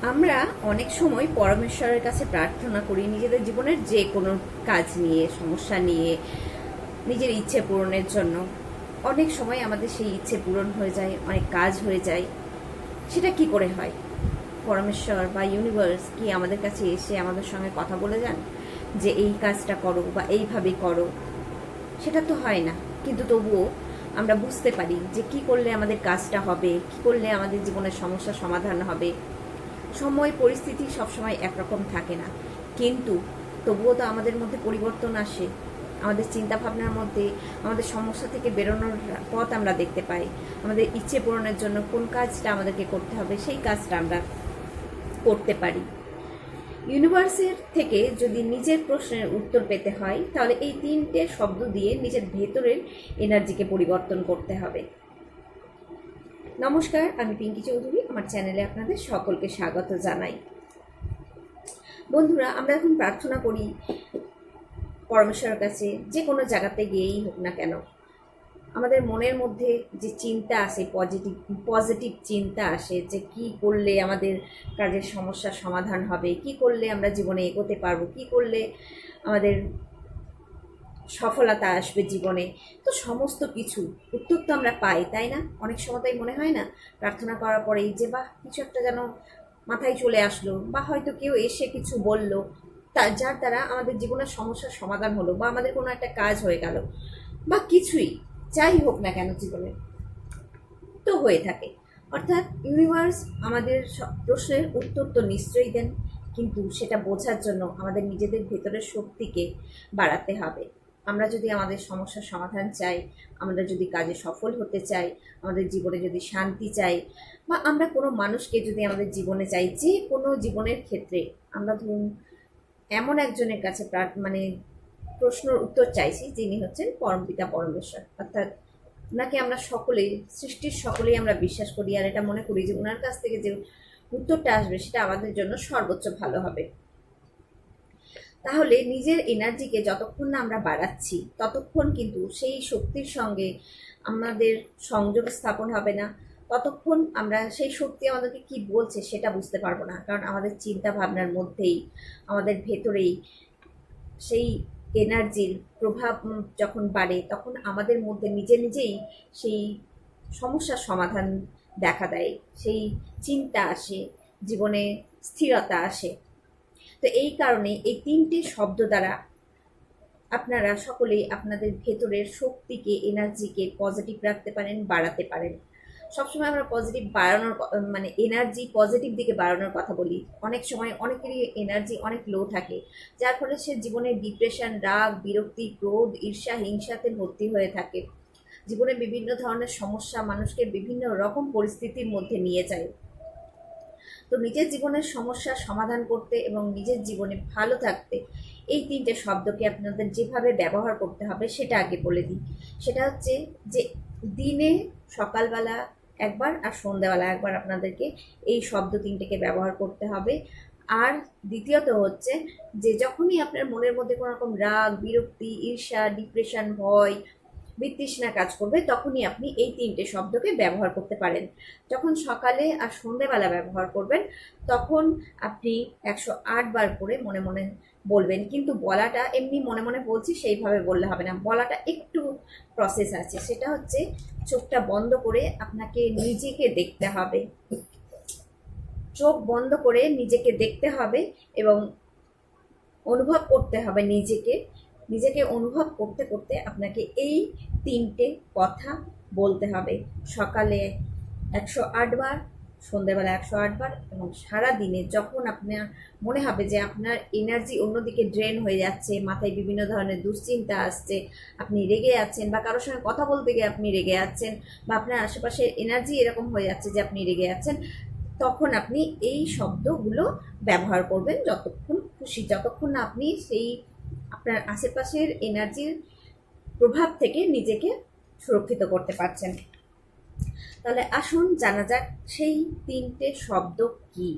আমরা অনেক সময় পরমেশ্বরের কাছে প্রার্থনা করি নিজেদের জীবনের যে কোনো কাজ নিয়ে, সমস্যা নিয়ে, নিজের ইচ্ছে পূরণের জন্য। অনেক সময় আমাদের সেই ইচ্ছে পূরণ হয়ে যায়, অনেক কাজ হয়ে যায়। সেটা কি করে হয়? পরমেশ্বর বা ইউনিভার্স কি আমাদের কাছে এসে আমাদের সঙ্গে কথা বলে যান যে এই কাজটা করো বা এইভাবে করো? সেটা তো হয় না। কিন্তু তবুও আমরা বুঝতে পারি যে কি করলে আমাদের কাজটা হবে, কি করলে আমাদের জীবনের সমস্যার সমাধান হবে। সময় পরিস্থিতি সবসময় একরকম থাকে না, কিন্তু তবুও তো আমাদের মধ্যে পরিবর্তন আসে। আমাদের চিন্তাভাবনার মধ্যে আমাদের সমস্যা থেকে বেরোনোর পথ আমরা দেখতে পাই। আমাদের ইচ্ছে পূরণের জন্য কোন কাজটা আমাদেরকে করতে হবে সেই কাজটা আমরা করতে পারি। ইউনিভার্সের থেকে যদি নিজের প্রশ্নের উত্তর পেতে হয় তাহলে এই তিনটে শব্দ দিয়ে নিজের ভেতরের এনার্জিকে পরিবর্তন করতে হবে। নমস্কার, আমি পিঙ্কি চৌধুরী। আমার চ্যানেলে আপনাদের সকলকে স্বাগত জানাই। বন্ধুরা, আমরা এখন প্রার্থনা করি পরমেশ্বরের কাছে, যে কোনো জায়গাতে গিয়েই হোক না কেন। আমাদের মনের মধ্যে যে চিন্তা আসে, পজিটিভ চিন্তা আসে যে কি করলে আমাদের কাজের সমস্যার সমাধান হবে, কি করলে আমরা জীবনে এগোতে পারবো, কি করলে আমাদের সফলতা আসবে জীবনে। তো সমস্ত কিছু উত্তর তো আমরা পাই, তাই না? অনেক সময় তাই মনে হয় না প্রার্থনা করার পরেই যে বাহ, কিছু একটা যেন মাথায় চলে আসলো, বা হয়তো কেউ এসে কিছু বলল, যার দ্বারা আমাদের জীবনের সমস্যার সমাধান হলো, বা আমাদের কোনো একটা কাজ হয়ে গেল, বা কিছুই যাই হোক না কেন জীবনে তো হয়ে থাকে। অর্থাৎ ইউনিভার্স আমাদের প্রশ্নের উত্তর তো নিশ্চয়ই দেন, কিন্তু সেটা বোঝার জন্য আমাদের নিজেদের ভেতরের শক্তিকে বাড়াতে হবে। আমরা যদি আমাদের সমস্যার সমাধান চাই, আমরা যদি কাজে সফল হতে চাই, আমাদের জীবনে যদি শান্তি চাই, বা আমরা কোনো মানুষকে যদি আমাদের জীবনে চাই, যে কোনো জীবনের ক্ষেত্রে আমরা ধরুন এমন একজনের কাছে প্রশ্নের উত্তর চাইছি যিনি হচ্ছেন পরমপিতা পরমেশ্বর। অর্থাৎ ওনাকে আমরা সকলেই, সৃষ্টির সকলেই আমরা বিশ্বাস করি, আর এটা মনে করি যে ওনার কাছ থেকে যে উত্তরটা আসবে সেটা আমাদের জন্য সর্বোচ্চ ভালো হবে। তাহলে নিজের এনার্জিকে যতক্ষণ না আমরা বাড়াচ্ছি ততক্ষণ কিন্তু সেই শক্তির সঙ্গে আমাদের সংযোগ স্থাপন হবে না। ততক্ষণ আমরা সেই শক্তি আমাদেরকে কি বলছে সেটা বুঝতে পারবো না, কারণ আমাদের চিন্তা ভাবনার মধ্যেই, আমাদের ভেতরেই সেই এনার্জির প্রভাব যখন বাড়ে তখন আমাদের মধ্যে নিজে নিজেই সেই সমস্যার সমাধান দেখা দেয়, সেই চিন্তা আসে, জীবনে স্থিরতা আসে। তো এই কারণে এই তিনটে শব্দ দ্বারা আপনারা সকলেই আপনাদের ভেতরের শক্তিকে, এনার্জিকে পজিটিভ রাখতে পারেন, বাড়াতে পারেন। সবসময় আমরা পজিটিভ বাড়ানোর এনার্জি পজিটিভ দিকে বাড়ানোর কথা বলি। অনেক সময় অনেকেরই এনার্জি অনেক লো থাকে, যার ফলে সে জীবনে ডিপ্রেশন, রাগ, বিরক্তি, ক্রোধ, ঈর্ষা, হিংসাতে ভর্তি হয়ে থাকে। জীবনে বিভিন্ন ধরনের সমস্যা মানুষকে বিভিন্ন রকম পরিস্থিতির মধ্যে নিয়ে যায়। তো নিজের জীবনের সমস্যার সমাধান করতে এবং নিজের জীবনে ভালো থাকতে এই তিনটে শব্দকে আপনাদের যেভাবে ব্যবহার করতে হবে সেটা আগে বলে দিই। সেটা হচ্ছে যে দিনে সকালবেলা একবার আর সন্ধ্যাবেলা একবার আপনাদেরকে এই শব্দ তিনটেকে ব্যবহার করতে হবে। আর দ্বিতীয়ত হচ্ছে যে যখনই আপনার মনের মধ্যে কোনো রকম রাগ, বিরক্তি, ঈর্ষা, ডিপ্রেশন, ভয়, বিতৃষ্ণা কাজ করবে তখনই আপনি এই তিনটে শব্দকে ব্যবহার করতে পারেন। যখন সকালে আর সন্ধেবেলা ব্যবহার করবেন তখন আপনি 108 বার করে মনে মনে বলবেন, কিন্তু বলাটা এমনি মনে মনে বলছি সেইভাবে বললে হবে না, বলাটা একটু প্রসেস আছে। সেটা হচ্ছে চোখটা বন্ধ করে আপনাকে নিজেকে দেখতে হবে, চোখ বন্ধ করে নিজেকে দেখতে হবে এবং অনুভব করতে হবে নিজেকে। নিজেকে অনুভব করতে করতে আপনাকে এই তিনটে কথা বলতে হবে। সকালে 108 বার, সন্ধ্যেবেলা 108 বার, এবং সারা দিনে যখন আপনার মনে হবে যে আপনার এনার্জি অন্যদিকে ড্রেন হয়ে যাচ্ছে, মাথায় বিভিন্ন ধরনের দুশ্চিন্তা আসছে, আপনি রেগে যাচ্ছেন, বা কারোর সঙ্গে কথা বলতে গিয়ে আপনি রেগে যাচ্ছেন, বা আপনার আশেপাশে এনার্জি এরকম হয়ে যাচ্ছে যে আপনি রেগে যাচ্ছেন, তখন আপনি এই শব্দগুলো ব্যবহার করবেন যতক্ষণ খুশি, যতক্ষণ না আপনি সেই আপনার আশেপাশের এনার্জির প্রভাব থেকে নিজেকে সুরক্ষিত করতে পারছেন। তাহলে আসুন জানা যাক সেই তিনটে শব্দ কি।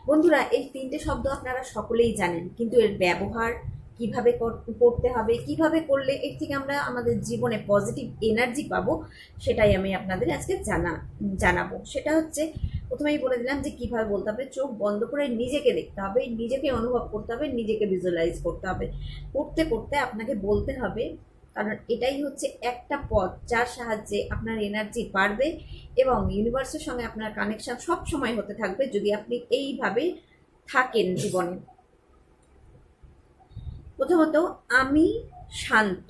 বন্ধুরা, এই তিনটে শব্দ আপনারা সকলেই জানেন, কিন্তু এর ব্যবহার কিভাবে করতে হবে, কিভাবে করলে এর থেকে আমরা আমাদের জীবনে পজিটিভ এনার্জি পাবো, সেটাই আমি আপনাদের আজকে জানাবো। সেটা হচ্ছে, প্রথমেই বলে দিলাম যে কিভাবে বলতে হবে। চোখ বন্ধ করে নিজেকে দেখতে হবে, নিজেকে অনুভব করতে হবে, নিজেকে ভিজুয়ালাইজ করতে হবে। করতে করতে আপনাকে বলতে হবে, কারণ এটাই হচ্ছে একটা পথ যার সাহায্যে আপনার এনার্জি বাড়বে এবং ইউনিভার্সের সঙ্গে আপনার কানেকশন সব সময় হতে থাকবে যদি আপনি এইভাবে থাকেন জীবনে। প্রথমত, আমি শান্ত।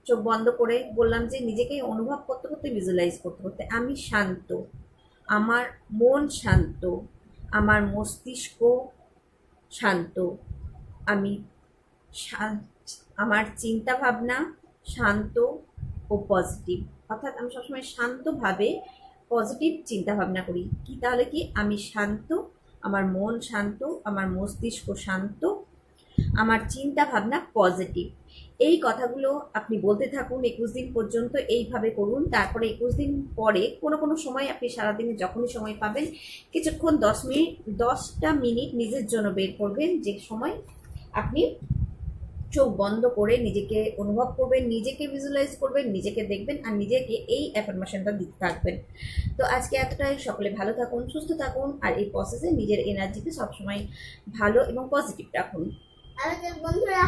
চোখ বন্ধ করে বললাম যে নিজেকে অনুভব করতে করতে, ভিজুয়ালাইজ করতে করতে, আমি শান্ত, আমার মন শান্ত, আমার মস্তিষ্ক শান্ত, আমি আমার চিন্তা ভাবনা শান্ত ও পজিটিভ। অর্থাৎ আমি সবসময় শান্তভাবে পজিটিভ চিন্তা ভাবনা করি। কি তাহলে কি আমি শান্ত, আমার মন শান্ত, আমার মস্তিষ্ক শান্ত, আমার চিন্তা ভাবনা পজিটিভ। এই কথাগুলো আপনি বলতে থাকুন 21 দিন পর্যন্ত, এইভাবে করুন। তারপরে 21 দিন পরে কোনো কোনো সময় আপনি সারাদিনে যখনই সময় পাবেন কিছুক্ষণ 10টা মিনিট নিজের জন্য বের করবেন, যে সময় আপনি চোখ বন্ধ করে নিজেকে অনুভব করবেন, নিজেকে ভিজুয়ালাইজ করবেন, নিজেকে দেখবেন আর নিজেকে এই অ্যাফার্মেশনটা দিতে থাকবেন। তো আজকে এতটাই। সকলে ভালো থাকুন, সুস্থ থাকুন আর এই প্রসেসে নিজের এনার্জিকে সবসময় ভালো এবং পজিটিভ রাখুন। বন্ধুরা